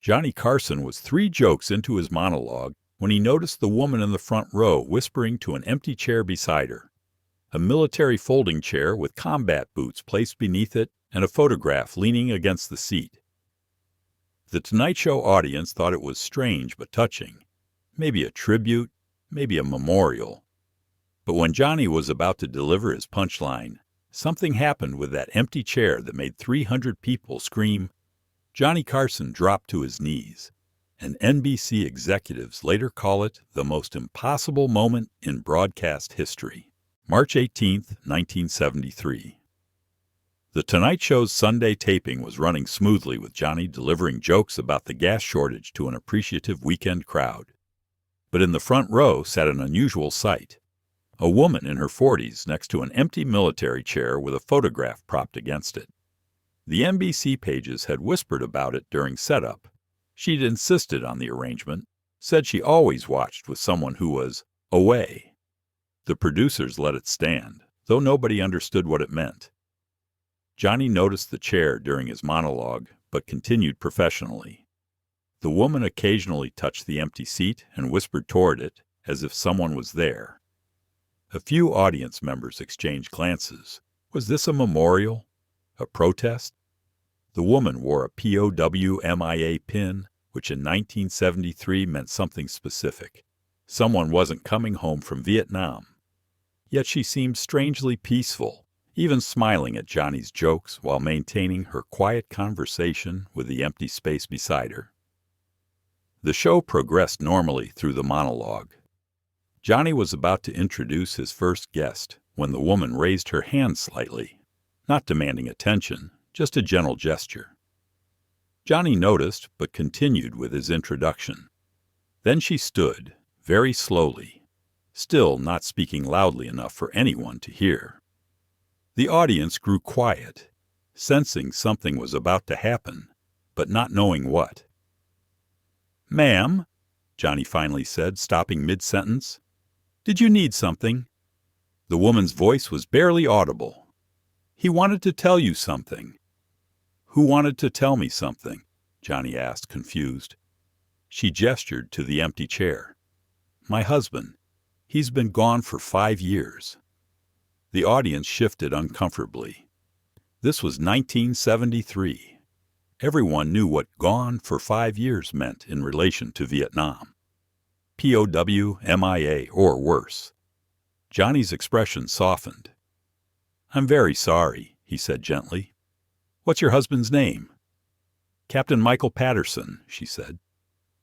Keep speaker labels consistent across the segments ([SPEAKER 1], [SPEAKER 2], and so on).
[SPEAKER 1] Johnny Carson was 3 jokes into his monologue when he noticed the woman in the front row whispering to an empty chair beside her. A military folding chair with combat boots placed beneath it and a photograph leaning against the seat. The Tonight Show audience thought it was strange but touching. Maybe a tribute, maybe a memorial. But when Johnny was about to deliver his punchline, something happened with that empty chair that made 300 people scream. Johnny Carson dropped to his knees, and NBC executives later call it the most impossible moment in broadcast history. March 18, 1973. The Tonight Show's Sunday taping was running smoothly with Johnny delivering jokes about the gas shortage to an appreciative weekend crowd. But in the front row sat an unusual sight. A woman in her 40s next to an empty military chair with a photograph propped against it. The NBC pages had whispered about it during setup. She'd insisted on the arrangement, said she always watched with someone who was away. The producers let it stand, though nobody understood what it meant. Johnny noticed the chair during his monologue, but continued professionally. The woman occasionally touched the empty seat and whispered toward it, as if someone was there. A few audience members exchanged glances. Was this a memorial? A protest? The woman wore a POW MIA pin, which in 1973 meant something specific. Someone wasn't coming home from Vietnam. Yet she seemed strangely peaceful, even smiling at Johnny's jokes while maintaining her quiet conversation with the empty space beside her. The show progressed normally through the monologue. Johnny was about to introduce his first guest when the woman raised her hand slightly, not demanding attention, just a gentle gesture. Johnny noticed, but continued with his introduction. Then she stood, very slowly, still not speaking loudly enough for anyone to hear. The audience grew quiet, sensing something was about to happen, but not knowing what. "Ma'am," Johnny finally said, stopping mid-sentence, "did you need something?" The woman's voice was barely audible. "He wanted to tell you something." "Who wanted to tell me something?" Johnny asked, confused. She gestured to the empty chair. "My husband. He's been gone for 5 years." The audience shifted uncomfortably. This was 1973. Everyone knew what "gone for 5 years" meant in relation to Vietnam. POW, MIA, or worse. Johnny's expression softened. "I'm very sorry," he said gently. "What's your husband's name?" "Captain Michael Patterson," she said.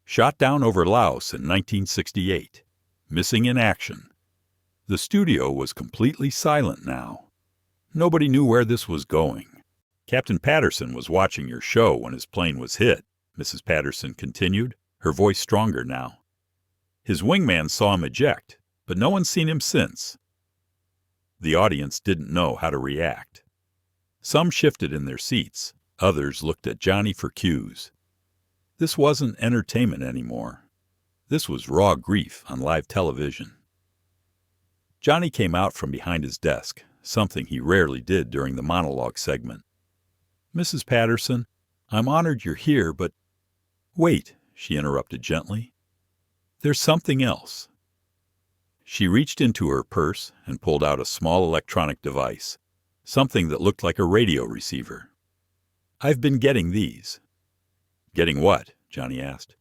[SPEAKER 1] "Shot down over Laos in 1968. Missing in action." The studio was completely silent now. Nobody knew where this was going. "Captain Patterson was watching your show when his plane was hit," Mrs. Patterson continued, her voice stronger now. "His wingman saw him eject, but no one's seen him since." The audience didn't know how to react. Some shifted in their seats. Others looked at Johnny for cues. This wasn't entertainment anymore. This was raw grief on live television. Johnny came out from behind his desk, something he rarely did during the monologue segment. "Mrs. Patterson, I'm honored you're here, but—" "Wait," she interrupted gently. "There's something else." She reached into her purse and pulled out a small electronic device, something that looked like a radio receiver. "I've been getting these." "Getting what?" Johnny asked.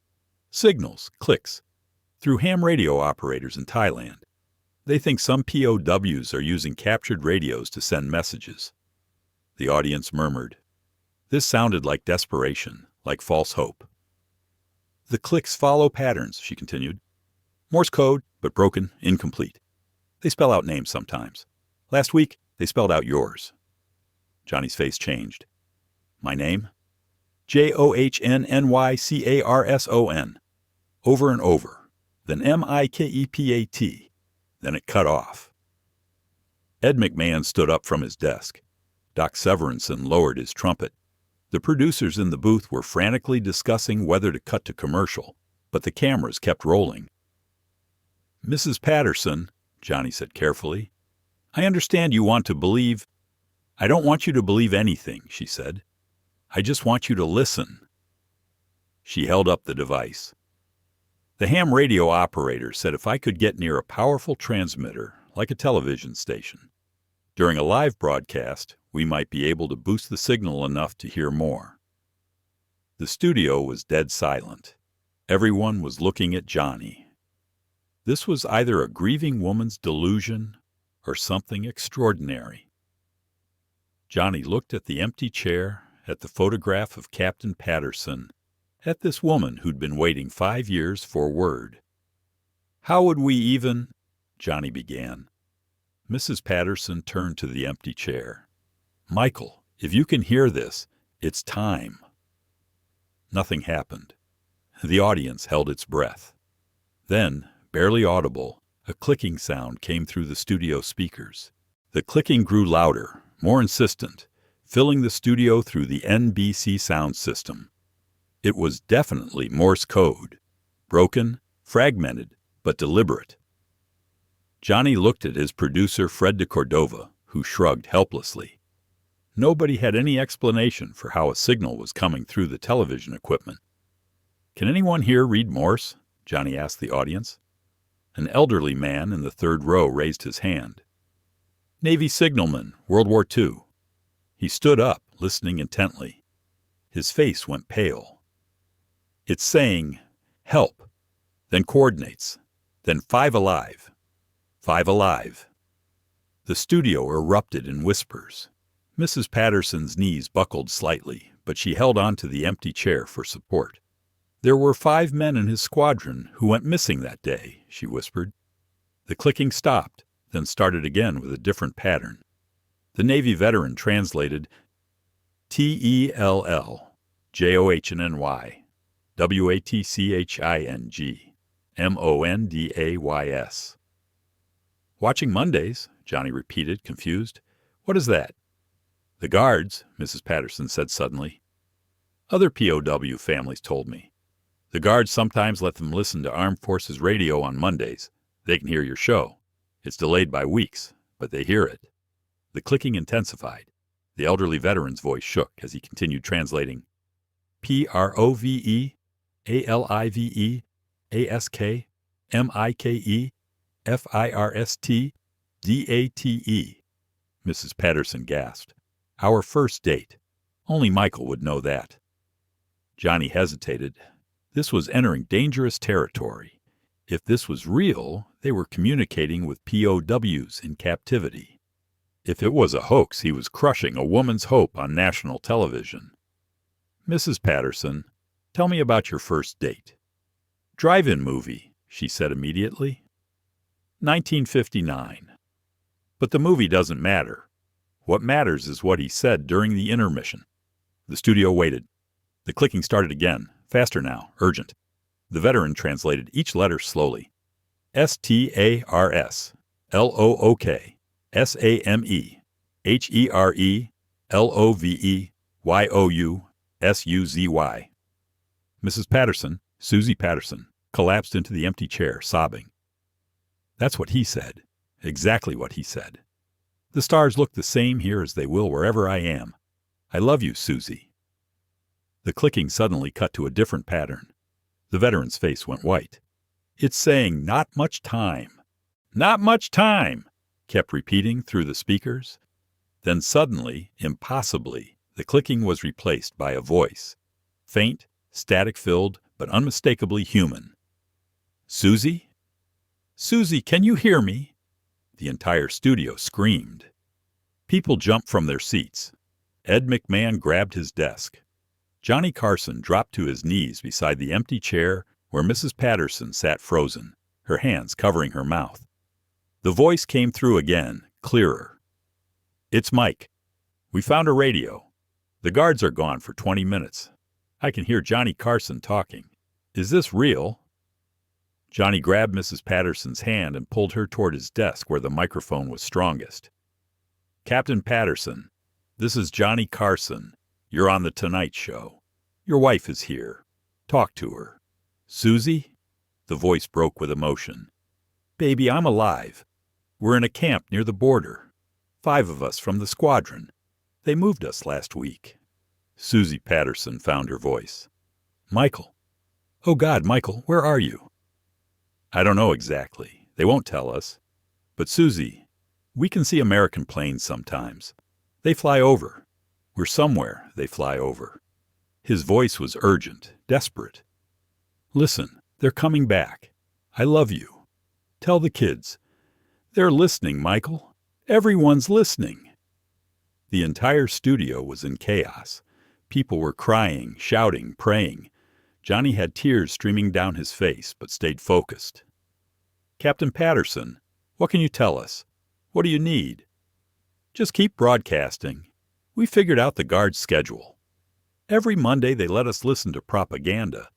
[SPEAKER 1] "Signals, clicks, through ham radio operators in Thailand. They think some POWs are using captured radios to send messages." The audience murmured. This sounded like desperation, like false hope. "The clicks follow patterns," she continued. "Morse code, but broken, incomplete. They spell out names sometimes. Last week, they spelled out yours." Johnny's face changed. "My name?" "JOHNNYCARSON. Over and over. Then MIKEPAT. Then it cut off." Ed McMahon stood up from his desk. Doc Severinsen lowered his trumpet. The producers in the booth were frantically discussing whether to cut to commercial, but the cameras kept rolling. "Mrs. Patterson," Johnny said carefully, "I understand you want to believe—" "I don't want you to believe anything," she said. "I just want you to listen." She held up the device. The ham radio operator said if I could get near a powerful transmitter, like a television station, during a live broadcast, we might be able to boost the signal enough to hear more. The studio was dead silent. Everyone was looking at Johnny. This was either a grieving woman's delusion or something extraordinary. Johnny looked at the empty chair, at the photograph of Captain Patterson, at this woman who'd been waiting 5 years for word. "How would we even—" Johnny began. Mrs. Patterson turned to the empty chair. "Michael, if you can hear this, it's time." Nothing happened. The audience held its breath. Then, barely audible, a clicking sound came through the studio speakers. The clicking grew louder, more insistent, filling the studio through the NBC sound system. It was definitely Morse code. Broken, fragmented, but deliberate. Johnny looked at his producer Fred de Cordova, who shrugged helplessly. Nobody had any explanation for how a signal was coming through the television equipment. "Can anyone here read Morse?" Johnny asked the audience. An elderly man in the third row raised his hand. "Navy signalman, World War II." He stood up, listening intently. His face went pale. "It's saying, 'Help,' then coordinates, then 5 alive. 5 alive." The studio erupted in whispers. Mrs. Patterson's knees buckled slightly, but she held on to the empty chair for support. "There were 5 men in his squadron who went missing that day," she whispered. The clicking stopped, then started again with a different pattern. The Navy veteran translated, "TELLJOHNNY, WATCHING, MONDAYS." "Watching Mondays," Johnny repeated, confused. "What is that?" "The guards," Mrs. Patterson said suddenly. "Other POW families told me. The guards sometimes let them listen to Armed Forces radio on Mondays. They can hear your show. It's delayed by weeks, but they hear it." The clicking intensified. The elderly veteran's voice shook as he continued translating. "PROVEALIVEASKMIKEFIRSTDATE. Mrs. Patterson gasped. "Our first date. Only Michael would know that." Johnny hesitated. This was entering dangerous territory. If this was real, they were communicating with POWs in captivity. If it was a hoax, he was crushing a woman's hope on national television. "Mrs. Patterson, tell me about your first date." "Drive-in movie," she said immediately. 1959. "But the movie doesn't matter. What matters is what he said during the intermission." The studio waited. The clicking started again, faster now, urgent. The veteran translated each letter slowly. "STARS, LOOK, SAME, HERE, LOVE, YOU, SUZY. Mrs. Patterson, Suzy Patterson, collapsed into the empty chair, sobbing. "That's what he said. Exactly what he said. The stars look the same here as they will wherever I am. I love you, Suzy." The clicking suddenly cut to a different pattern. The veteran's face went white. "It's saying not much time. Not much time," kept repeating through the speakers. Then suddenly, impossibly, the clicking was replaced by a voice. Faint, static-filled, but unmistakably human. "Suzy? Suzy, can you hear me?" The entire studio screamed. People jumped from their seats. Ed McMahon grabbed his desk. Johnny Carson dropped to his knees beside the empty chair where Mrs. Patterson sat frozen, her hands covering her mouth. The voice came through again, clearer. "It's Mike. We found a radio. The guards are gone for 20 minutes. I can hear Johnny Carson talking. Is this real?" Johnny grabbed Mrs. Patterson's hand and pulled her toward his desk where the microphone was strongest. "Captain Patterson, this is Johnny Carson. You're on The Tonight Show. Your wife is here. Talk to her." "Suzy?" The voice broke with emotion. "Baby, I'm alive. We're in a camp near the border. 5 of us from the squadron. They moved us last week." Suzy Patterson found her voice. "Michael, "Oh God, Michael, where are you?" "I don't know exactly. They won't tell us. But Suzy, we can see American planes sometimes. They fly over. We're somewhere they fly over." His voice was urgent, desperate. "Listen, they're coming back. I love you. Tell the kids. They're listening, Michael. Everyone's listening." The entire studio was in chaos. People were crying, shouting, praying. Johnny had tears streaming down his face, but stayed focused. "Captain Patterson, what can you tell us? What do you need?" "Just keep broadcasting. We figured out the guard's schedule. Every Monday they let us listen to propaganda,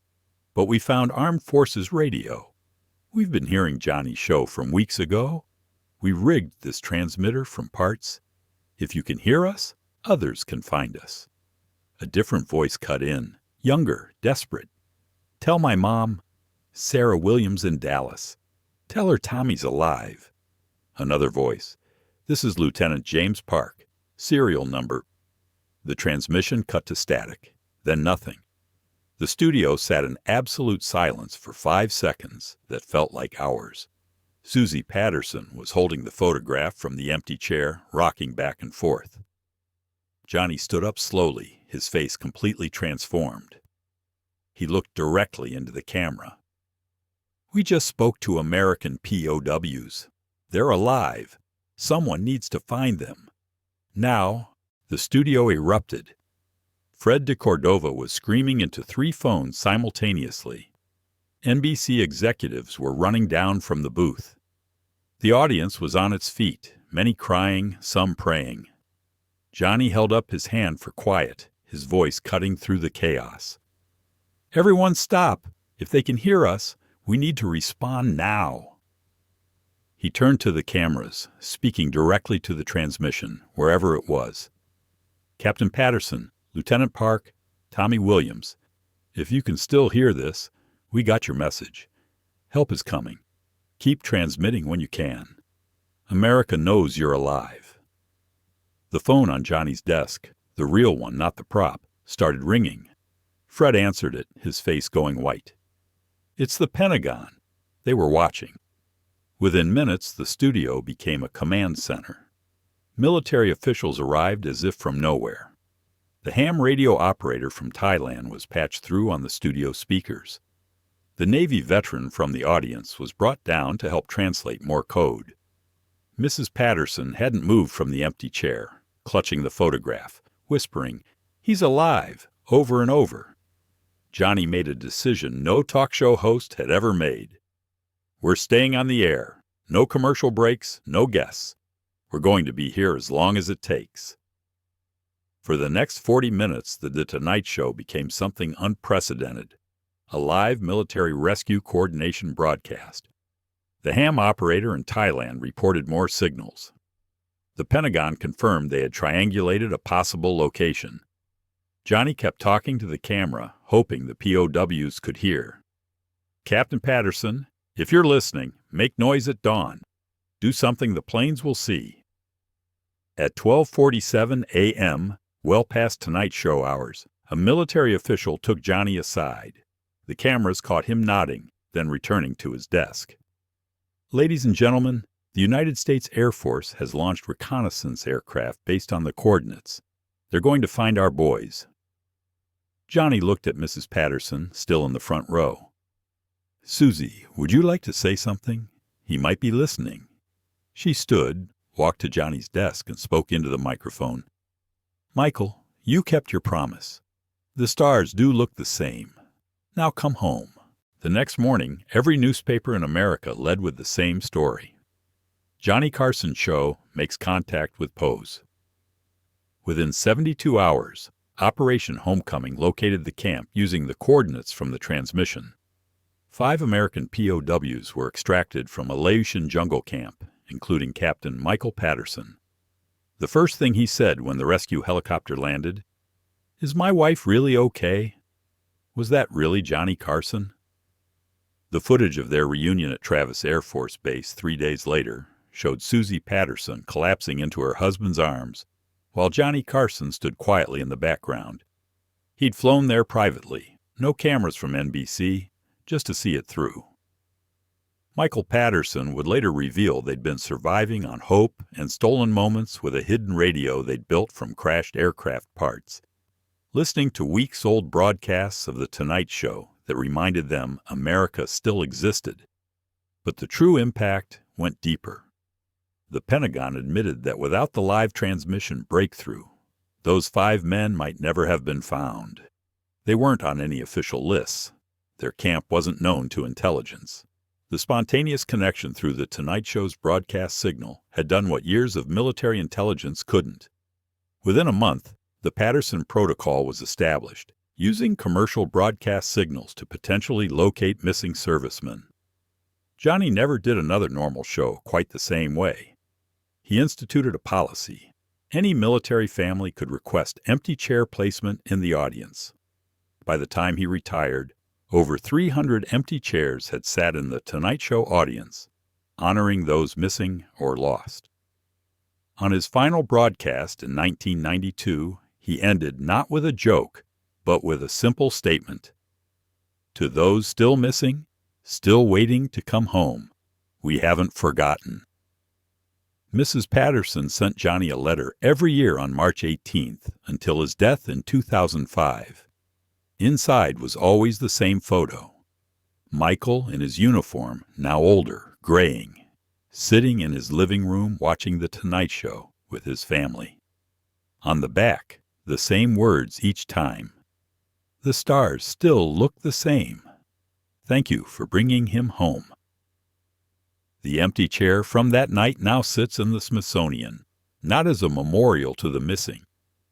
[SPEAKER 1] but we found Armed Forces Radio. We've been hearing Johnny's show from weeks ago. We rigged this transmitter from parts. If you can hear us, others can find us." A different voice cut in, younger, desperate. "Tell my mom, Sarah Williams in Dallas. Tell her Tommy's alive." Another voice. "This is Lieutenant James Park. Serial number." The transmission cut to static, then nothing. The studio sat in absolute silence for 5 seconds that felt like hours. Suzy Patterson was holding the photograph from the empty chair, rocking back and forth. Johnny stood up slowly, his face completely transformed. He looked directly into the camera. "We just spoke to American POWs. They're alive. Someone needs to find them. Now," the studio erupted. Fred de Cordova was screaming into 3 phones simultaneously. NBC executives were running down from the booth. The audience was on its feet, many crying, some praying. Johnny held up his hand for quiet, his voice cutting through the chaos. "Everyone stop. If they can hear us, we need to respond now." He turned to the cameras, speaking directly to the transmission, wherever it was. "Captain Patterson, Lieutenant Park, Tommy Williams, if you can still hear this, we got your message. Help is coming. Keep transmitting when you can. America knows you're alive." The phone on Johnny's desk, the real one, not the prop, started ringing. Fred answered it, his face going white. "It's the Pentagon." They were watching. Within minutes, the studio became a command center. Military officials arrived as if from nowhere. The ham radio operator from Thailand was patched through on the studio speakers. The Navy veteran from the audience was brought down to help translate more code. Mrs. Patterson hadn't moved from the empty chair, clutching the photograph, whispering, "He's alive," over and over. Johnny made a decision no talk show host had ever made. "We're staying on the air. No commercial breaks, no guests. We're going to be here as long as it takes." For the next 40 minutes, The Tonight Show became something unprecedented. A live military rescue coordination broadcast. The ham operator in Thailand reported more signals. The Pentagon confirmed they had triangulated a possible location. Johnny kept talking to the camera, hoping the POWs could hear. "Captain Patterson, if you're listening, make noise at dawn. Do something the planes will see." At 12:47 a.m., well past Tonight Show hours, a military official took Johnny aside. The cameras caught him nodding, then returning to his desk. "Ladies and gentlemen, the United States Air Force has launched reconnaissance aircraft based on the coordinates. They're going to find our boys." Johnny looked at Mrs. Patterson, still in the front row. "Suzy, would you like to say something? He might be listening." She stood, walked to Johnny's desk, and spoke into the microphone. "Michael, you kept your promise. The stars do look the same. Now come home." The next morning, every newspaper in America led with the same story. Johnny Carson show makes contact with POWs. Within 72 hours, Operation Homecoming located the camp using the coordinates from the transmission. 5 American POWs were extracted from a Laotian jungle camp, including Captain Michael Patterson. The first thing he said when the rescue helicopter landed, "Is my wife really okay? Was that really Johnny Carson?" The footage of their reunion at Travis Air Force Base 3 days later showed Suzy Patterson collapsing into her husband's arms, while Johnny Carson stood quietly in the background. He'd flown there privately, no cameras from NBC, just to see it through. Michael Patterson would later reveal they'd been surviving on hope and stolen moments with a hidden radio they'd built from crashed aircraft parts, listening to weeks-old broadcasts of The Tonight Show that reminded them America still existed. But the true impact went deeper. The Pentagon admitted that without the live transmission breakthrough, those 5 men might never have been found. They weren't on any official lists. Their camp wasn't known to intelligence. The spontaneous connection through The Tonight Show's broadcast signal had done what years of military intelligence couldn't. Within a month, the Patterson Protocol was established, using commercial broadcast signals to potentially locate missing servicemen. Johnny never did another normal show quite the same way. He instituted a policy. Any military family could request empty chair placement in the audience. By the time he retired, over 300 empty chairs had sat in the Tonight Show audience, honoring those missing or lost. On his final broadcast in 1992, he ended not with a joke, but with a simple statement. To those still missing, still waiting to come home, we haven't forgotten. Mrs. Patterson sent Johnny a letter every year on March 18th until his death in 2005. Inside was always the same photo. Michael in his uniform, now older, graying, sitting in his living room watching The Tonight Show with his family. On the back, the same words each time. The stars still look the same. Thank you for bringing him home. The empty chair from that night now sits in the Smithsonian, not as a memorial to the missing,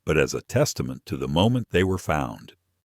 [SPEAKER 1] but as a testament to the moment they were found.